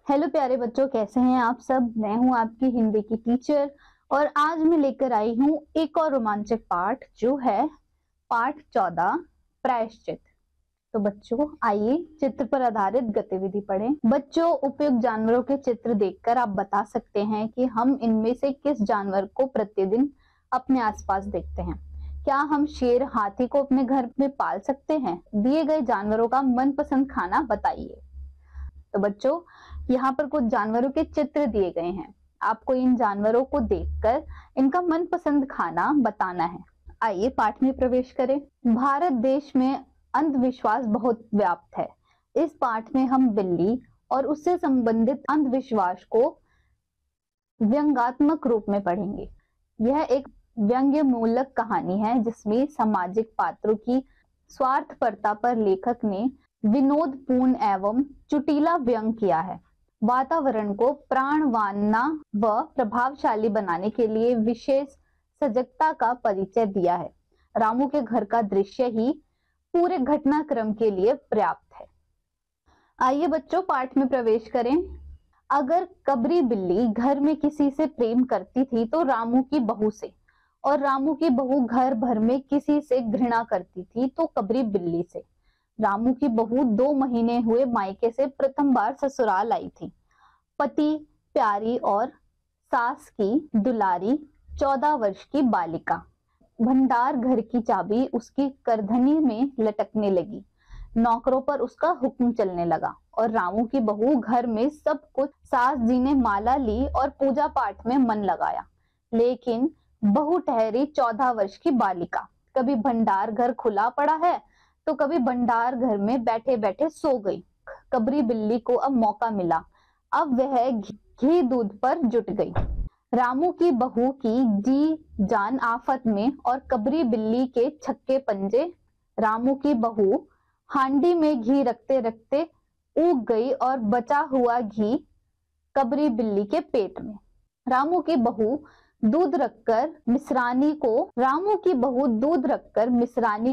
Hello प्यारे बच्चों, कैसे हैं आप सब। मैं हूं आपकी हिंदी की टीचर और आज मैं लेकर आई हूं एक और रोमांचक पाठ जो है पाठ 14 प्रायश्चित। तो बच्चों आइए चित्र पर आधारित गतिविधि पढ़ें। बच्चों, उपयुक्त जानवरों के चित्र देखकर आप बता सकते हैं कि हम इनमें से किस जानवर को प्रतिदिन अपने आसपास देखते हैं। क्या हम शेर, हाथी को अपने घर में पाल सकते हैं? दिए गए जानवरों का मनपसंद खाना बताइए। तो बच्चों, यहाँ पर कुछ जानवरों के चित्र दिए गए हैं। आपको इन जानवरों को देखकर इनका मनपसंद खाना बताना है। आइए पाठ में प्रवेश करें। भारत देश में अंधविश्वास बहुत व्याप्त है। इस पाठ में हम बिल्ली और उससे संबंधित अंधविश्वास को व्यंग्यात्मक रूप में पढ़ेंगे। यह एक व्यंग्य मूलक कहानी है जिसमें सामाजिक पात्रों की स्वार्थपरता पर लेखक ने विनोदपूर्ण एवं चुटीला व्यंग किया है। वातावरण को प्राणवान व प्रभावशाली बनाने के लिए विशेष सजगता का परिचय दिया है। रामू के घर का दृश्य ही पूरे घटनाक्रम के लिए पर्याप्त है। आइए बच्चों पाठ में प्रवेश करें। अगर कबरी बिल्ली घर में किसी से प्रेम करती थी तो रामू की बहू से, और रामू की बहू घर भर में किसी से घृणा करती थी तो कबरी बिल्ली से। रामू की बहू 2 महीने हुए मायके से प्रथम बार ससुराल आई थी। पति, प्यारी और सास की दुलारी 14 वर्ष की बालिका। भंडार घर की चाबी उसकी करधनी में लटकने लगी। नौकरों पर उसका हुक्म चलने लगा और रामू की बहू घर में सब कुछ। सास जी ने माला ली और पूजा पाठ में मन लगाया, लेकिन बहू ठहरी 14 वर्ष की बालिका। कभी भंडार घर खुला पड़ा है तो कभी भंडार घर में बैठे बैठे सो गई। कबरी बिल्ली को अब मौका मिला। अब वह घी दूध पर जुट गई। रामू की बहू की जी जान आफत में और कबरी बिल्ली के छक्के पंजे। रामू की बहू हांडी में घी रखते रखते ऊग गई और बचा हुआ घी कबरी बिल्ली के पेट में। रामू की बहू दूध रखकर मिश्रानी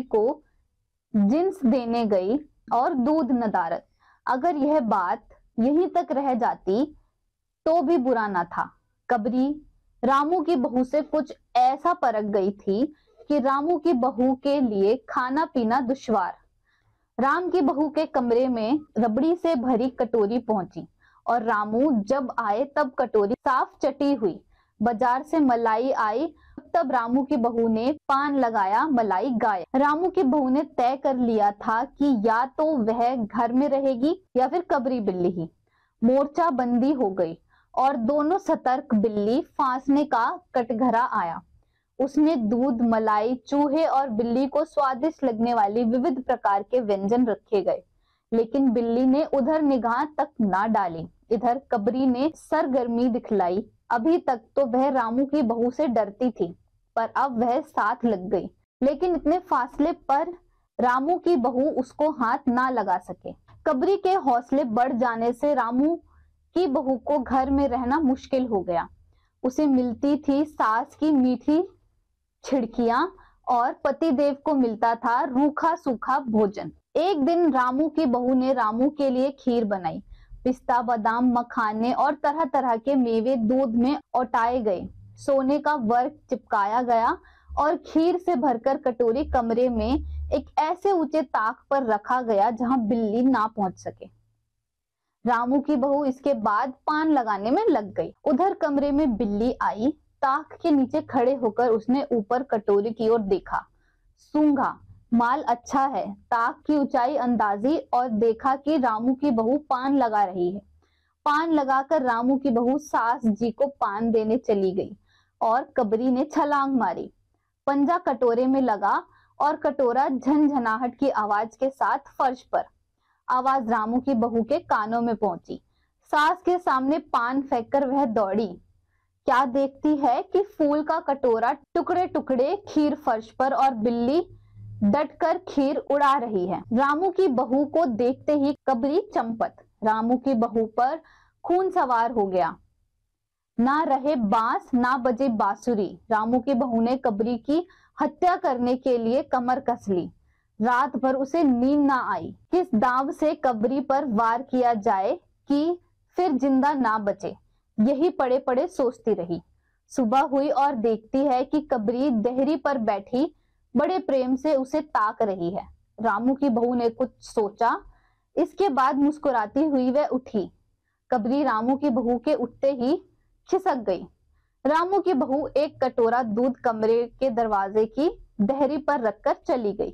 को जिन्स देने गई और दूध नदारत। अगर यह बात यहीं तक रह जाती तो भी बुरा न था। कबरी रामू की बहू से कुछ ऐसा परख गई थी कि रामू की बहू के लिए खाना पीना दुश्वार। राम की बहू के कमरे में रबड़ी से भरी कटोरी पहुंची और रामू जब आए तब कटोरी साफ चटी हुई। बाजार से मलाई आई, तब रामू की बहू ने पान लगाया, मलाई गाया। रामू की बहू ने तय कर लिया था कि या तो वह घर में रहेगी या फिर कबरी बिल्ली ही। मोर्चा बंदी हो गई और दोनों सतर्क। बिल्ली फांसने का कटघरा आया। उसमें दूध, मलाई, चूहे और बिल्ली को स्वादिष्ट लगने वाली विविध प्रकार के व्यंजन रखे गए, लेकिन बिल्ली ने उधर निगाह तक ना डाली। इधर कबरी ने सरगर्मी दिखलाई। अभी तक तो वह रामू की बहू से डरती थी, पर अब वह साथ लग गई। लेकिन इतने फासले पर रामू की बहू उसको हाथ ना लगा सके। कबरी के हौसले बढ़ जाने से रामू की बहू को घर में रहना मुश्किल हो गया। उसे मिलती थी सास की मीठी छिड़कियां और पतिदेव को मिलता था रूखा सूखा भोजन। एक दिन रामू की बहू ने रामू के लिए खीर बनाई। पिस्ता, बादाम, मखाने और तरह तरह के मेवे दूध में औटाए गए। सोने का वर्क चिपकाया गया और खीर से भरकर कटोरी कमरे में एक ऐसे ऊंचे ताक पर रखा गया जहां बिल्ली ना पहुंच सके। रामू की बहू इसके बाद पान लगाने में लग गई। उधर कमरे में बिल्ली आई। ताक के नीचे खड़े होकर उसने ऊपर कटोरी की ओर देखा। सूंघा, माल अच्छा है। ताक की ऊंचाई अंदाजी और देखा कि रामू की बहू पान लगा रही है। पान लगाकर रामू की बहू सास जी को पान देने चली गई और कबरी ने छलांग मारी। पंजा कटोरे में लगा और कटोरा झनझनाहट की आवाज के साथ फर्श पर। आवाज रामू की बहू के कानों में पहुंची। सास के सामने पान फेंककर वह दौड़ी। क्या देखती है कि फूल का कटोरा टुकड़े टुकड़े, खीर फर्श पर और बिल्ली डटकर खीर उड़ा रही है। रामू की बहू को देखते ही कबरी चंपत। रामू की बहू पर खून सवार हो गया। ना रहे बांस, ना बजे बांसुरी। रामू की बहू ने कबरी की हत्या करने के लिए कमर कस ली। रात भर उसे नींद ना आई। किस दांव से कबरी पर वार किया जाए कि फिर जिंदा ना बचे, यही पड़े पड़े सोचती रही। सुबह हुई और देखती है कि कबरी देहरी पर बैठी बड़े प्रेम से उसे ताक रही है। रामू की बहू ने कुछ सोचा, इसके बाद मुस्कुराती हुई वह उठी। कबरी रामू की बहू के उठते ही खिसक गई। रामू की बहू एक कटोरा दूध कमरे के दरवाजे की देहरी पर रखकर चली गई।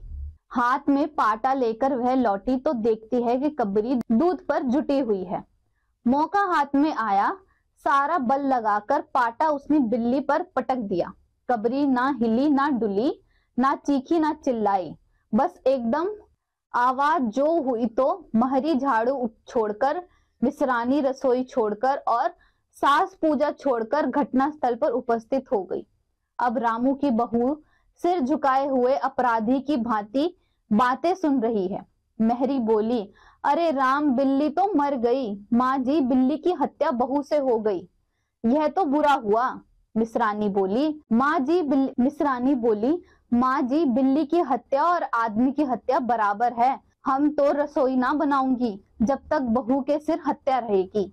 हाथ में पाटा लेकर वह लौटी तो देखती है कि कबरी दूध पर जुटी हुई है। मौका हाथ में आया, सारा बल लगाकर पाटा उसने बिल्ली पर पटक दिया। कबरी ना हिली ना डुली, ना चीखी ना चिल्लाई, बस एकदम आवाज जो हुई तो महरी झाड़ू छोड़कर, मिसरानी रसोई छोड़कर और सास पूजा छोड़कर घटनास्थल पर उपस्थित हो गई। अब रामू की बहू सिर झुकाए हुए अपराधी की भांति बातें सुन रही है। महरी बोली, अरे राम, बिल्ली तो मर गई। माँ जी, बिल्ली की हत्या बहू से हो गई, यह तो बुरा हुआ। मिसरानी बोली, माँ जी, बिल्ली की हत्या और आदमी की हत्या बराबर है। हम तो रसोई ना बनाऊंगी जब तक बहू के सिर हत्या रहेगी।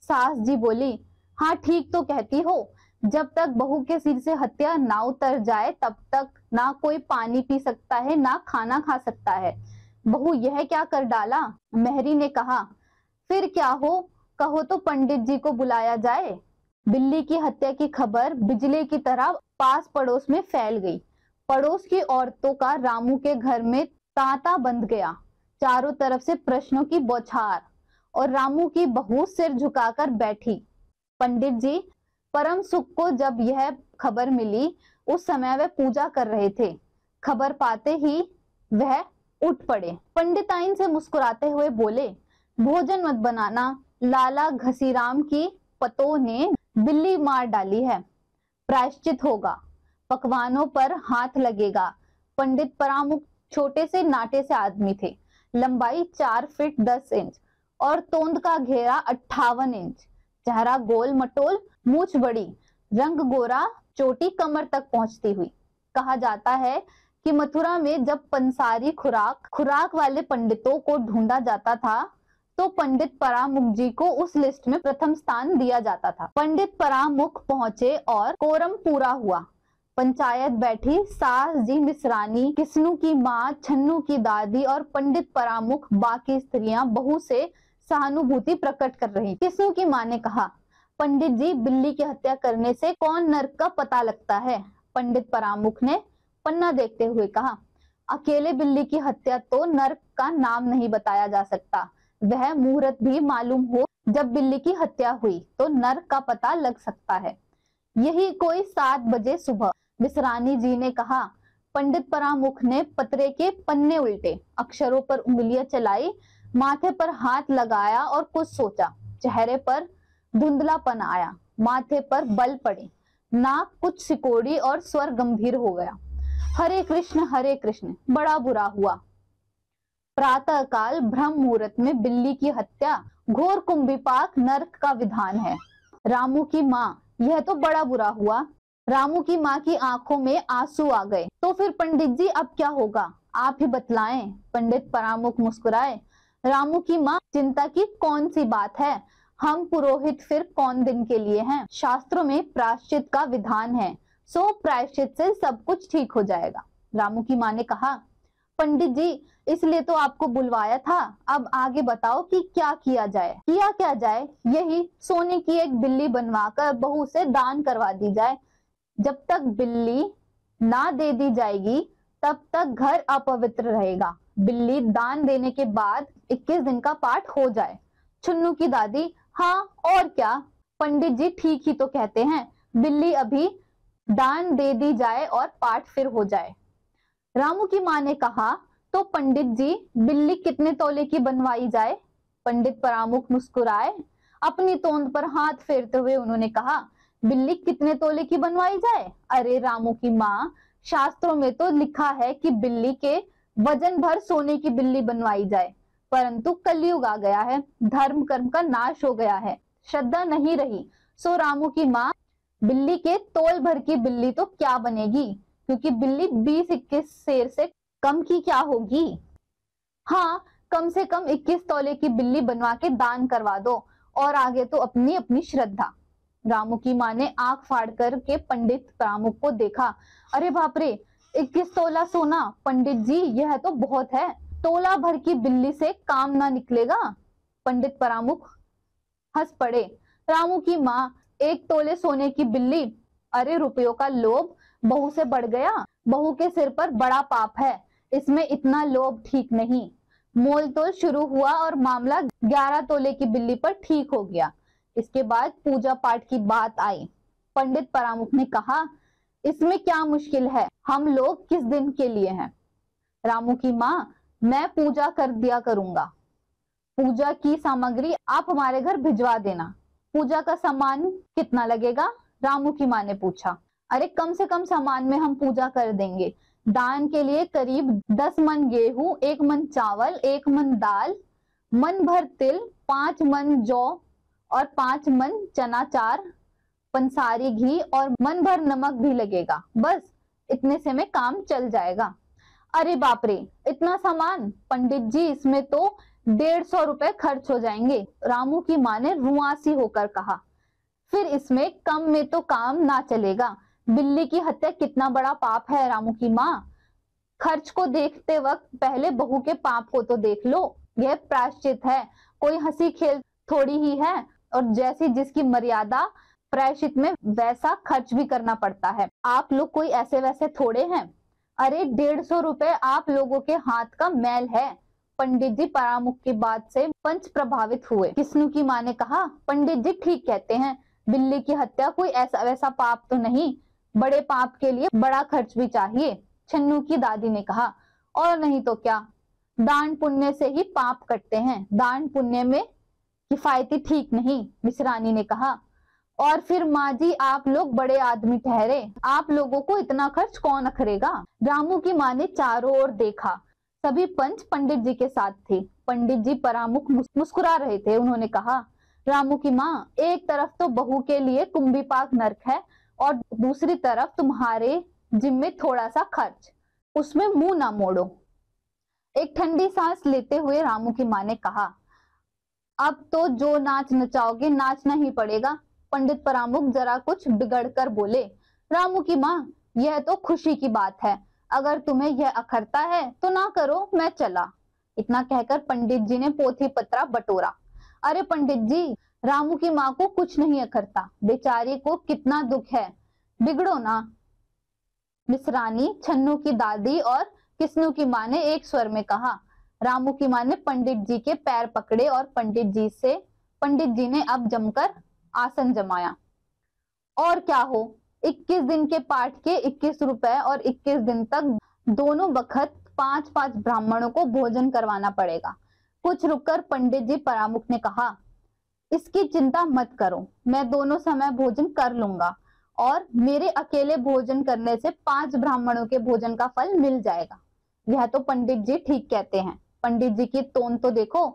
सास जी बोली, हाँ ठीक तो कहती हो, जब तक बहू के सिर से हत्या ना उतर जाए तब तक ना कोई पानी पी सकता है ना खाना खा सकता है। बहू यह क्या कर डाला? महरी ने कहा, फिर क्या हो, कहो तो पंडित जी को बुलाया जाए। बिल्ली की हत्या की खबर बिजली की तरह पास पड़ोस में फैल गई। पड़ोस की औरतों का रामू के घर में तांता बंध गया। चारों तरफ से प्रश्नों की बौछार और रामू की बहू सिर झुकाकर बैठी। पंडित जी परम सुख को जब यह खबर मिली, उस समय वे पूजा कर रहे थे। खबर पाते ही वह उठ पड़े। पंडिताइन से मुस्कुराते हुए बोले, भोजन मत बनाना, लाला घसीराम की पतों ने बिल्ली मार डाली है, प्रायश्चित होगा, पकवानों पर हाथ लगेगा। पंडित परामुख छोटे से नाटे से आदमी थे, लंबाई 4 फीट 10 इंच और तोंद का घेरा 58 इंच, चेहरा गोल मटोल, मूछ बड़ी, रंग गोरा, चोटी कमर तक पहुंचती हुई। कहा जाता है कि मथुरा में जब पंसारी खुराक वाले पंडितों को ढूंढा जाता था तो पंडित परामुख जी को उस लिस्ट में प्रथम स्थान दिया जाता था। पंडित परामुख पहुंचे और कोरम पूरा हुआ। पंचायत बैठी। सास जी मिसरानी, किस्नू की माँ, छन्नू की दादी और पंडित परामुख, बाकी स्त्रियां बहू से सहानुभूति प्रकट कर रही। किस्नू की माँ ने कहा, पंडित जी, बिल्ली की हत्या करने से कौन नरक का पता लगता है? पंडित परामुख ने पन्ना देखते हुए कहा, अकेले बिल्ली की हत्या तो नरक का नाम नहीं बताया जा सकता। वह मुहूर्त भी मालूम हो जब बिल्ली की हत्या हुई तो नरक का पता लग सकता है। यही कोई 7 बजे सुबह। मिसरानी जी ने कहा। पंडित परामुख ने पतरे के पन्ने उल्टे, अक्षरों पर उंगलियां चलाई, माथे पर हाथ लगाया और कुछ सोचा। चेहरे पर धुंधलापन आया, माथे पर बल पड़े, नाक कुछ सिकोड़ी और स्वर गंभीर हो गया। हरे कृष्ण, बड़ा बुरा हुआ। प्रातः काल ब्रह्म मुहूर्त में बिल्ली की हत्या घोर कुंभिपाक नरक का विधान है। रामू की माँ, यह तो बड़ा बुरा हुआ। रामू की माँ की आंखों में आंसू आ गए। तो फिर पंडित जी अब क्या होगा, आप ही बतलाएं। पंडित परामुख मुस्कुराए। रामू की माँ, चिंता की कौन सी बात है, हम पुरोहित फिर कौन दिन के लिए हैं। शास्त्रों में प्रायश्चित का विधान है, सो प्रायश्चित से सब कुछ ठीक हो जाएगा। रामू की माँ ने कहा, पंडित जी इसलिए तो आपको बुलवाया था, अब आगे बताओ कि क्या किया जाए। किया क्या जाए, यही सोने की एक बिल्ली बनवाकर बहू से दान करवा दी जाए। जब तक बिल्ली ना दे दी जाएगी तब तक घर अपवित्र रहेगा। बिल्ली दान देने के बाद 21 दिन का पाठ हो जाए। छुन्नू की दादी, हाँ और क्या, पंडित जी ठीक ही तो कहते हैं, बिल्ली अभी दान दे दी जाए और पाठ फिर हो जाए। रामू की माँ ने कहा, तो पंडित जी बिल्ली कितने तोले की बनवाई जाए? पंडित परामुख मुस्कुराए। अपनी तोंद पर हाथ फेरते हुए उन्होंने कहा, बिल्ली कितने तोले की बनवाई जाए? अरे रामू की माँ, शास्त्रों में तो लिखा है कि बिल्ली के वजन भर सोने की बिल्ली बनवाई जाए, परंतु कलयुग आ गया है, धर्म कर्म का नाश हो गया है, श्रद्धा नहीं रही। सो रामू की माँ, बिल्ली के तोल भर की बिल्ली तो क्या बनेगी, क्योंकि बिल्ली 20-21 सेर से कम की क्या होगी। हाँ, कम से कम 21 तोले की बिल्ली बनवा के दान करवा दो और आगे तो अपनी अपनी श्रद्धा। रामू की माँ ने आंख फाड़ कर के पंडित परामुख को देखा। अरे बाप रे, 21 तोला सोना! पंडित जी, यह तो बहुत है। तोला भर की बिल्ली से काम ना निकलेगा। पंडित परामुख हंस पड़े। रामू की माँ, 1 तोले सोने की बिल्ली? अरे रुपयों का लोभ बहू से बढ़ गया। बहू के सिर पर बड़ा पाप है, इसमें इतना लोभ ठीक नहीं। मोल तोल शुरू हुआ और मामला 11 तोले की बिल्ली पर ठीक हो गया। इसके बाद पूजा पाठ की बात आई। पंडित परामुख ने कहा, इसमें क्या मुश्किल है, हम लोग किस दिन के लिए हैं? रामू की माँ, मैं पूजा कर दिया करूंगा। पूजा की सामग्री आप हमारे घर भिजवा देना। पूजा का सामान कितना लगेगा? रामू की माँ ने पूछा। अरे कम से कम सामान में हम पूजा कर देंगे। दान के लिए करीब 10 मन गेहूं, 1 मन चावल, 1 मन दाल, मन भर तिल, 5 मन जौ और 5 मन चना, 4 पंसारी घी और मन भर नमक भी लगेगा। बस इतने से में काम चल जाएगा। अरे बाप रे, इतना सामान! पंडित जी, इसमें तो 150 रुपए खर्च हो जाएंगे। रामू की माँ ने रुआंसी होकर कहा। फिर इसमें कम में तो काम ना चलेगा। बिल्ली की हत्या कितना बड़ा पाप है रामू की माँ। खर्च को देखते वक्त पहले बहू के पाप को तो देख लो। यह प्रायश्चित है, कोई हंसी खेल थोड़ी ही है। और जैसी जिसकी मर्यादा, प्रायश्चित में वैसा खर्च भी करना पड़ता है। आप लोग कोई ऐसे वैसे थोड़े हैं। अरे 150 रुपए आप लोगों के हाथ का मैल है। पंडित जी परामुख की बात से पंच प्रभावित हुए। किस्नू की माँ ने कहा, पंडित जी ठीक कहते हैं, बिल्ली की हत्या कोई ऐसा वैसा पाप तो नहीं। बड़े पाप के लिए बड़ा खर्च भी चाहिए। छन्नू की दादी ने कहा, और नहीं तो क्या, दान पुण्य से ही पाप कटते हैं। दान पुण्य में किफायती ठीक नहीं, मिश्रानी ने कहा। और फिर माँ जी, आप लोग बड़े आदमी ठहरे, आप लोगों को इतना खर्च कौन अखरेगा? रामू की माँ ने चारों ओर देखा। सभी पंच पंडित जी के साथ थे। पंडित जी परामुख मुस्कुरा रहे थे। उन्होंने कहा, रामू की माँ, एक तरफ तो बहू के लिए कुंभीपाक नर्क है और दूसरी तरफ तुम्हारे जिम्मे थोड़ा सा खर्च, उसमें मुंह ना मोड़ो। एक ठंडी सांस लेते हुए रामू की माँ ने कहा, अब तो जो नाच नचाओगे नाचना ही पड़ेगा। पंडित परामुख जरा कुछ बिगड़ कर बोले, रामू की माँ, यह तो खुशी की बात है, अगर तुम्हें यह अखरता है तो ना करो, मैं चला। इतना कहकर पंडित जी ने पोथी पत्रा बटोरा। अरे पंडित जी, रामू की माँ को कुछ नहीं अखरता, बेचारी को कितना दुख है, बिगड़ो ना। मिश्रानी, छन्नू की दादी और किस्नू की माँ ने एक स्वर में कहा। रामू की माँ ने पंडित जी के पैर पकड़े और पंडित जी ने अब जमकर आसन जमाया। और क्या हो, 21 दिन के पाठ के 21 रुपए और 21 दिन तक दोनों वक्त 5-5 ब्राह्मणों को भोजन करवाना पड़ेगा। कुछ रुककर पंडित जी परामुख ने कहा, इसकी चिंता मत करो, मैं दोनों समय भोजन कर लूंगा और मेरे अकेले भोजन करने से 5 ब्राह्मणों के भोजन का फल मिल जाएगा। यह तो पंडित जी ठीक कहते हैं। पंडित जी की तोन तो देखो।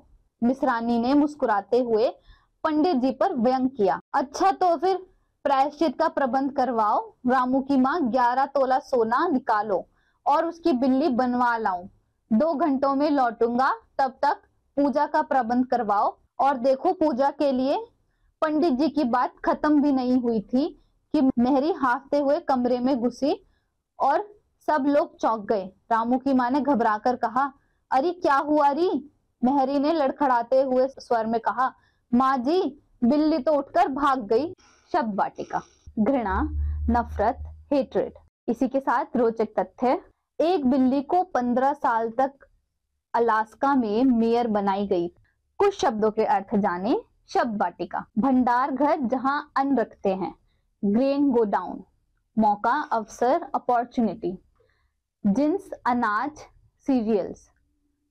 मिश्रानी ने मुस्कुराते हुए पंडित जी पर व्यंग किया। अच्छा तो फिर प्रायश्चित का प्रबंध करवाओ। रामू की माँ, 11 तोला सोना निकालो और उसकी बिल्ली बनवा लाऊं। 2 घंटों में लौटूंगा, तब तक पूजा का प्रबंध करवाओ। और देखो, पूजा के लिए पंडित जी की बात खत्म भी नहीं हुई थी कि मेहरी हाँफते हुए कमरे में घुसी और सब लोग चौंक गए। रामू की माँ ने घबराकर कहा, अरे क्या हुआ री? मेहरी ने लड़खड़ाते हुए स्वर में कहा, माँ जी, बिल्ली तो उठकर भाग गई। शब्द वाटिका। घृणा, नफरत, हेट्रेड। इसी के साथ रोचक तथ्य, एक बिल्ली को 15 साल तक अलास्का में मेयर बनाई गई। कुछ शब्दों के अर्थ जाने। शब्द वाटिका, भंडार घर जहां अन्न रखते हैं। ग्रेन गोडाउन, मौका, अवसर, अपॉर्चुनिटी। जिन्स, अनाज, सीरियल्स।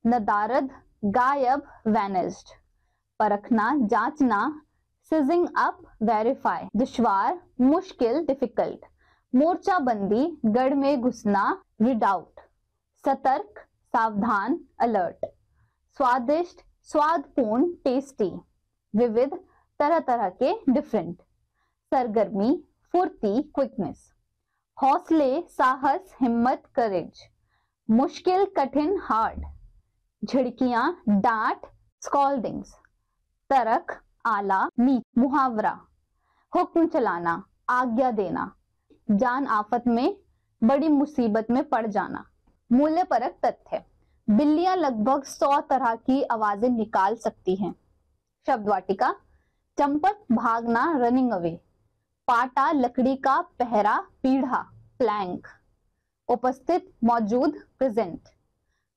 नदारद, गायब, वैनिस्ड। परखना, जांचना, सिजिंग अप, वेरीफाई। दुश्वार, मुश्किल, डिफिकल्ट। मोर्चाबंदी, गढ़ में घुसना, रिडाउट। सतर्क, सावधान, अलर्ट। स्वादिष्ट, स्वादपूर्ण, टेस्टी। विविध, तरह तरह के, डिफरेंट। सरगर्मी, फुर्ती, क्विकनेस। हौसले, साहस, हिम्मत, करेज। मुश्किल, कठिन, हार्ड। झिड़कियां, डांट, स्कॉल्डिंग्स। तरक, आला, नीच, मुहावरा, हुक्म चलाना, आज्ञा देना, जान आफत में, बड़ी मुसीबत में पड़ जाना। मूल्यपरक तथ्य, बिल्लियां लगभग 100 तरह की आवाजें निकाल सकती हैं। शब्द वाटिका, चंपक, भागना, रनिंग अवे। पाटा, लकड़ी का पहरा, पीढ़ा, प्लैंक। उपस्थित, मौजूद, प्रेजेंट।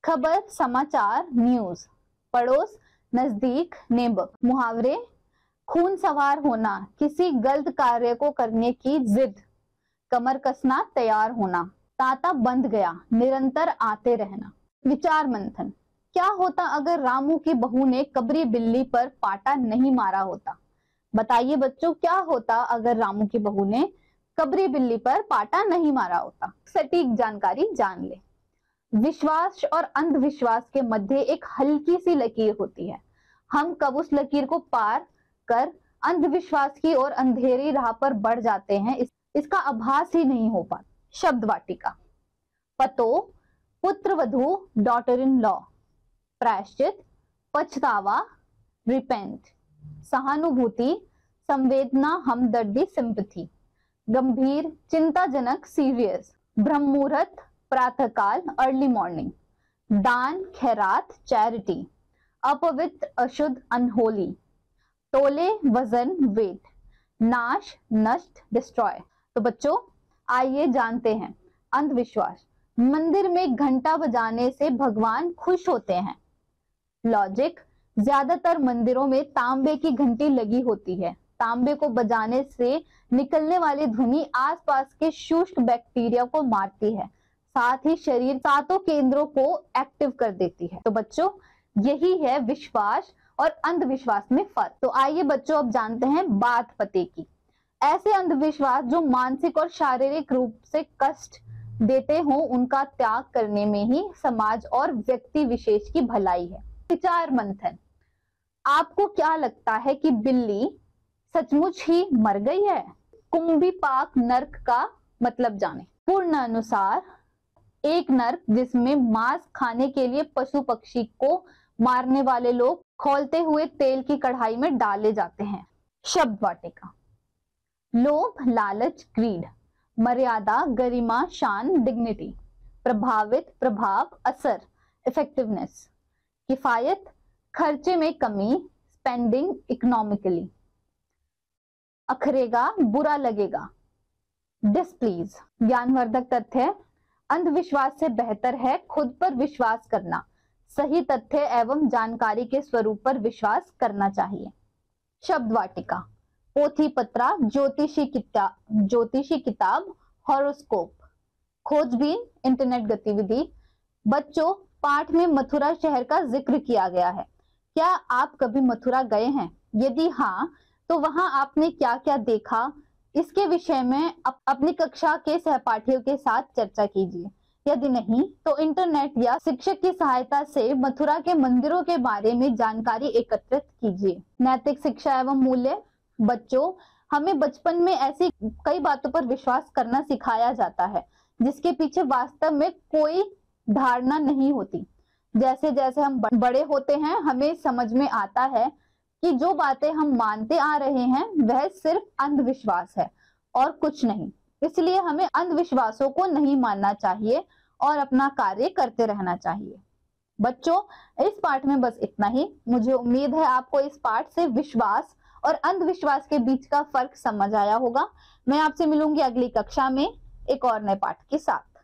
खबर, समाचार, न्यूज। पड़ोस, नजदीक, नेबर। मुहावरे, खून सवार होना, किसी गलत कार्य को करने की जिद। कमर कसना, तैयार होना। तांता बंध गया, निरंतर आते रहना। विचार मंथन, क्या होता अगर रामू की बहू ने कबरी बिल्ली पर पाटा नहीं मारा होता? बताइए बच्चों, क्या होता अगर रामू की बहू ने कबरी बिल्ली पर पाटा नहीं मारा होता? सटीक जानकारी जान ले। विश्वास और अंधविश्वास के मध्य एक हल्की सी लकीर होती है। हम कब उस लकीर को पार कर अंधविश्वास की और अंधेरी राह पर बढ़ जाते हैं, इसका आभास ही नहीं हो पाता। शब्द वाटिका, पतो, पुत्रवधू, डॉटर इन लॉ। प्रायश्चित, पछतावा, रिपेंट। सहानुभूति, संवेदना, हमदर्दी, सिंपैथी। गंभीर, चिंताजनक, सीरियस। ब्रह्म मुहूर्त, प्रातःकाल, अर्ली मॉर्निंग। दान, खैरात, चैरिटी। अपवित्र, अशुद्ध, अनहोली। तोले, वजन, वेट। नाश, नष्ट, डिस्ट्रॉय। तो बच्चों आइए जानते हैं अंधविश्वास। मंदिर में घंटा बजाने से भगवान खुश होते हैं। लॉजिक, ज्यादातर मंदिरों में तांबे की घंटी लगी होती है। तांबे को बजाने से निकलने वाली ध्वनि आसपास के शुष्क बैक्टीरिया को मारती है, साथ ही शरीर सातों केंद्रों को एक्टिव कर देती है। तो बच्चों यही है विश्वास और अंधविश्वास में फर्क। तो आइए बच्चों अब जानते हैं बात पते की। ऐसे अंधविश्वास जो मानसिक और शारीरिक रूप से कष्ट देते हो, उनका त्याग करने में ही समाज और व्यक्ति विशेष की भलाई है। विचार मंथन, आपको क्या लगता है कि बिल्ली सचमुच ही मर गई है? कुंभीपाक नर्क का मतलब जाने। पूर्ण अनुसार, एक नर्क जिसमें मांस खाने के लिए पशु पक्षी को मारने वाले लोग खौलते हुए तेल की कढ़ाई में डाले जाते हैं। शब्द वाटिका, लोभ, लालच, ग्रीड। मर्यादा, गरिमा, शान, डिग्निटी। प्रभावित, प्रभाव, असर, इफेक्टिवनेस। किफायत, खर्चे में कमी, स्पेंडिंग इकोनॉमिकली। अखरेगा, बुरा लगेगा, डिसप्लीज। ज्ञानवर्धक तथ्य, अंधविश्वास से बेहतर है खुद पर विश्वास करना। सही तथ्य एवं जानकारी के स्वरूप पर विश्वास करना चाहिए। शब्द वाटिका, पोथी पत्रा, ज्योतिषी किताब, हॉरोस्कोप। खोजबीन, इंटरनेट गतिविधि। बच्चों पाठ में मथुरा शहर का जिक्र किया गया है। क्या आप कभी मथुरा गए हैं? यदि हाँ, तो वहां आपने क्या क्या देखा, इसके विषय में अपनी कक्षा के सहपाठियों के साथ चर्चा कीजिए। यदि नहीं तो इंटरनेट या शिक्षक की सहायता से मथुरा के मंदिरों के बारे में जानकारी एकत्रित कीजिए। नैतिक शिक्षा एवं मूल्य, बच्चों हमें बचपन में ऐसी कई बातों पर विश्वास करना सिखाया जाता है जिसके पीछे वास्तव में कोई धारणा नहीं होती। जैसे जैसे हम बड़े होते हैं हमें समझ में आता है कि जो बातें हम मानते आ रहे हैं वह सिर्फ अंधविश्वास है और कुछ नहीं। इसलिए हमें अंधविश्वासों को नहीं मानना चाहिए और अपना कार्य करते रहना चाहिए। बच्चों इस पाठ में बस इतना ही। मुझे उम्मीद है आपको इस पाठ से विश्वास और अंधविश्वास के बीच का फर्क समझ आया होगा। मैं आपसे मिलूंगी अगली कक्षा में एक और नए पाठ के साथ।